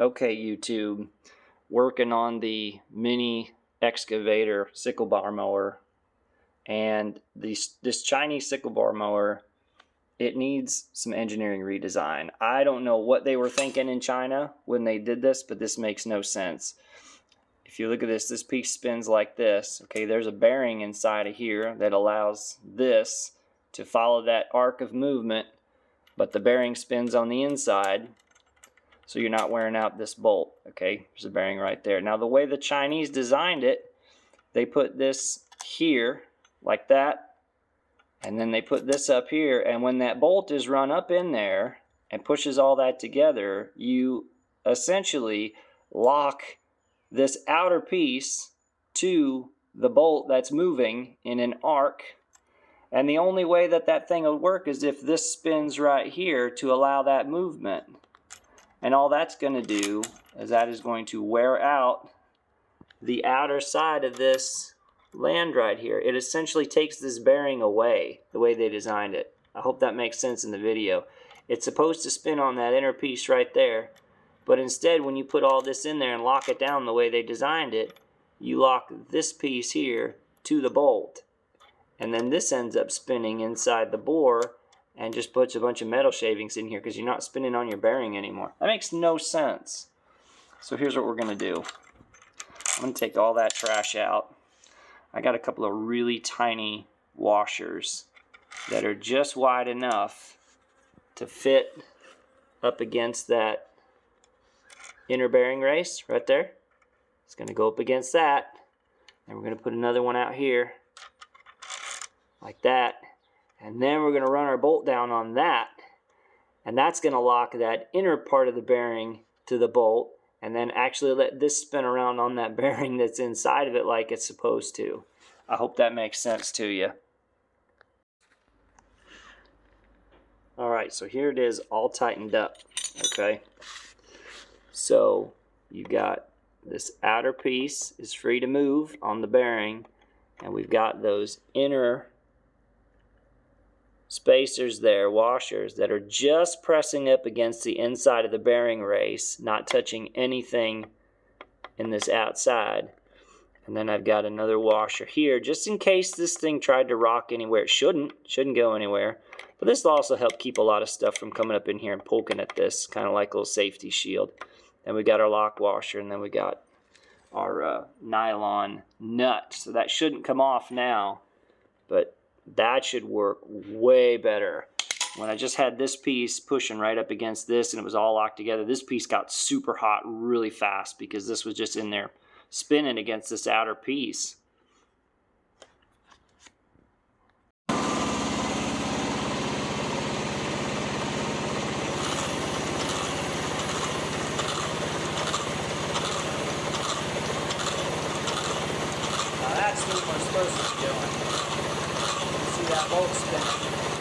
Okay, YouTube, working on the mini excavator sickle bar mower, and this Chinese sickle bar mower, it needs some engineering redesign. I don't know what they were thinking in China when they did this, but this makes no sense. If you look at this piece spins like this. Okay, there's a bearing inside of here that allows this to follow that arc of movement, but the bearing spins on the inside, so you're not wearing out this bolt. Okay, there's a bearing right there. Now the way the Chinese designed it, they put this here like that, and then they put this up here, and when that bolt is run up in there and pushes all that together, you essentially lock this outer piece to the bolt that's moving in an arc. And the only way that that thing would work is if this spins right here to allow that movement. And all that's going to do is that is going to wear out the outer side of this land right here. It essentially takes this bearing away the way they designed it. I hope that makes sense in the video. It's supposed to spin on that inner piece right there, but instead when you put all this in there and lock it down the way they designed it, you lock this piece here to the bolt. And then this ends up spinning inside the bore and just puts a bunch of metal shavings in here because you're not spinning on your bearing anymore. That makes no sense. So here's what we're going to do. I'm going to take all that trash out. I got a couple of really tiny washers that are just wide enough to fit up against that inner bearing race right there. It's going to go up against that. And we're going to put another one out here like that. And then we're going to run our bolt down on that, and that's going to lock that inner part of the bearing to the bolt, and then actually let this spin around on that bearing that's inside of it like it's supposed to. I hope that makes sense to you. Alright, so here it is all tightened up. Okay, so you got this outer piece is free to move on the bearing, and we've got those inner spacers there, washers, that are just pressing up against the inside of the bearing race, not touching anything in this outside. And then I've got another washer here, just in case this thing tried to rock anywhere. It shouldn't go anywhere. But this will also help keep a lot of stuff from coming up in here and poking at this, kind of like a little safety shield. Then we got our lock washer, and then we got our nylon nut. So that shouldn't come off now, but that should work way better. When I just had this piece pushing right up against this and it was all locked together, this piece got super hot really fast because this was just in there spinning against this outer piece. Now that's what we're supposed to be doing. See that bolt spinning.